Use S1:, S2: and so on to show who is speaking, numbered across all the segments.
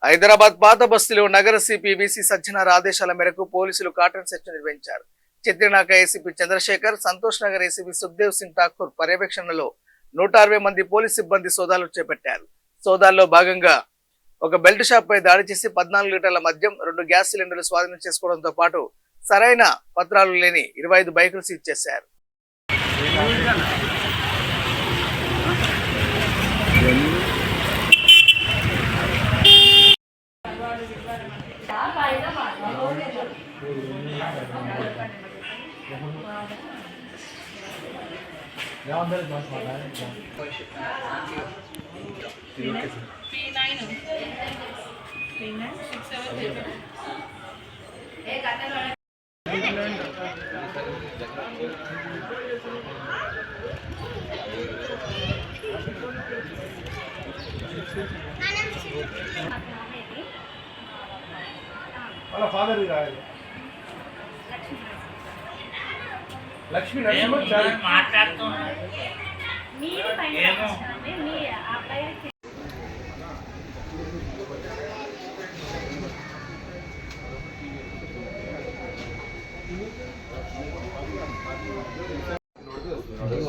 S1: హైదరాబాద్ పాత బస్తీలో నగర సిపి విసి సజ్జనార్ ఆదేశాల మేరకు పోలీసులు కాటన్ సెర్చ్ నిర్వహించారు. చిత్రనాక ఏసీపీ చంద్రశేఖర్, సంతోష్ నగర్ ఏసీపీ సుఖ్దేవ్ సింగ్ ఠాకూర్ పర్యవేక్షణలో 160 మంది పోలీస్ సిబ్బంది సోదాలు చేపట్టారు. సోదాల్లో భాగంగా ఒక బెల్ట్ షాప్ పై దాడి చేసి 14 లీటర్ల మద్యం, 2 గ్యాస్ సిలిండర్లు స్వాధీనం చేసుకోవడంతో పాటు సరైన పత్రాలు లేని 25 బైకులు సీజ్ చేశారు.
S2: ఫాదర్ లక్ష్మి మాట్లాడుతున్నారు.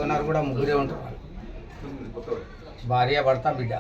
S3: ఓనర్ కూడా ముగ్గురే ఉంటారు, భార్య భర్త బిడ్డ.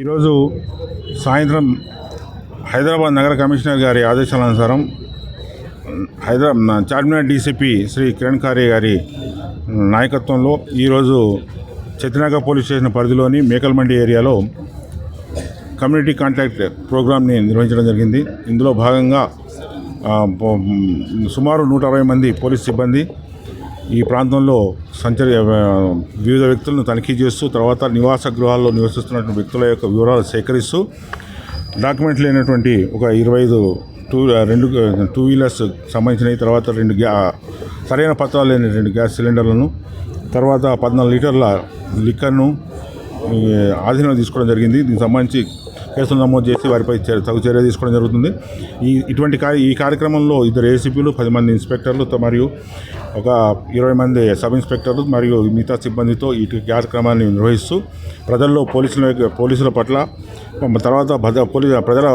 S4: ఈరోజు సాయంత్రం హైదరాబాద్ నగర కమిషనర్ గారి ఆదేశానుసారం చార్మినార్ డీసీపీ శ్రీ కిరణ్ ఖారే గారి నాయకత్వంలో ఈరోజు చిత్రనాక పోలీస్ స్టేషన్ పరిధిలోని మేకల్మండి ఏరియాలో కమ్యూనిటీ కాంటాక్ట్ ప్రోగ్రామ్ని నిర్వహించడం జరిగింది. ఇందులో భాగంగా సుమారు 160 మంది పోలీస్ సిబ్బంది ఈ ప్రాంతంలో వివిధ వ్యక్తులను తనిఖీ చేస్తూ, తర్వాత నివాస గృహాల్లో నివసిస్తున్నటువంటి వ్యక్తుల యొక్క వివరాలు సేకరిస్తూ, డాక్యుమెంట్ లేనటువంటి ఒక 25 టూ వీలర్స్ సంబంధించినవి, తర్వాత 2 సరైన పత్రాలు లేని 2 గ్యాస్ సిలిండర్లను, తర్వాత 14 లీటర్ల లిక్కర్ను ఆధీనంలో తీసుకోవడం జరిగింది. దీనికి సంబంధించి కేసులు నమోదు చేసి వారిపై తగు చర్య తీసుకోవడం జరుగుతుంది. ఈ కార్యక్రమంలో 2 ఏసీపీలు, 10 మంది ఇన్స్పెక్టర్లు మరియు ఒక 20 మంది సబ్ ఇన్స్పెక్టర్లు మరియు మిగతా సిబ్బందితో ఈ కార్యక్రమాన్ని నిర్వహిస్తూ పోలీసుల పట్ల, తర్వాత ప్రజల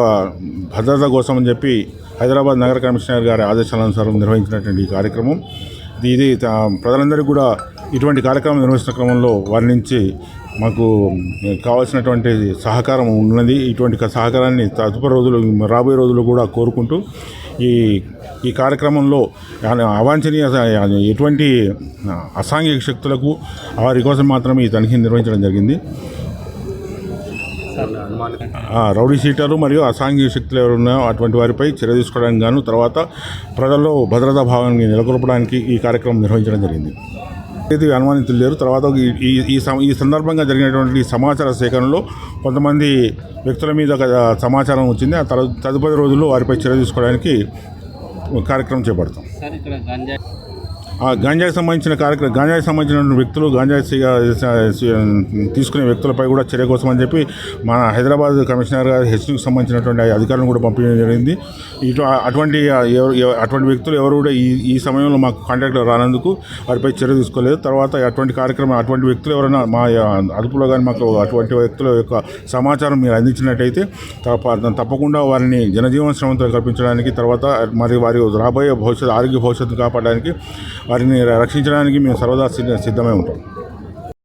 S4: భద్రత కోసం అని చెప్పి హైదరాబాద్ నగర కమిషనర్ గారి ఆదేశానుసారం నిర్వహించినటువంటి ఈ కార్యక్రమం ఇది ప్రజలందరికీ కూడా ఇటువంటి కార్యక్రమం నిర్వహిస్తున్న క్రమంలో వారి నుంచి మాకు కావాల్సినటువంటి సహకారం ఉన్నది. ఇటువంటి సహకారాన్ని రాబోయే రోజులు కూడా కోరుకుంటూ ఈ కార్యక్రమంలో అవాంఛనీయ ఎటువంటి అసాంఘిక శక్తులకు వారి కోసం మాత్రమే ఈ తనిఖీని నిర్వహించడం జరిగింది. రౌడీ షీటర్లు మరియు అసాంఘిక శక్తులు ఎవరు ఉన్నాయో అటువంటి వారిపై చర్య తీసుకోవడానికి గాను, తర్వాత ప్రజల్లో భద్రతా భావాన్ని నెలకొల్పడానికి ఈ కార్యక్రమం నిర్వహించడం జరిగింది. ఇది అనుమానితులు లేరు. తర్వాత ఈ సందర్భంగా జరిగినటువంటి సమాచార సేకరణలో కొంతమంది వ్యక్తుల మీద సమాచారం వచ్చింది. ఆ తదుపరి రోజుల్లో వారిపై చర్య తీసుకోవడానికి కార్యక్రమం చేపడతాం. ఆ గంజాయికి సంబంధించిన వ్యక్తులు తీసుకునే వ్యక్తులపై కూడా చర్య కోసం అని చెప్పి మన హైదరాబాద్ కమిషనర్ గారు హెచ్కి సంబంధించినటువంటి అధికారులను కూడా పంపించడం జరిగింది. అటువంటి వ్యక్తులు ఎవరు కూడా ఈ సమయంలో మాకు కాంటాక్ట్లో రానందుకు వారిపై చర్య తీసుకోలేదు. తర్వాత అటువంటి వ్యక్తులు ఎవరైనా మా అదుపులో కానీ మాకు అటువంటి వ్యక్తుల యొక్క సమాచారం మీరు అందించినట్టయితే తప్పకుండా వారిని జనజీవన శ్రమంతో కల్పించడానికి, తర్వాత మరి వారి రాబోయే ఆరోగ్య భవిష్యత్తు కాపాడడానికి, వారిని రక్షించడానికి మేము సర్వదా సిద్ధమై ఉంటాం.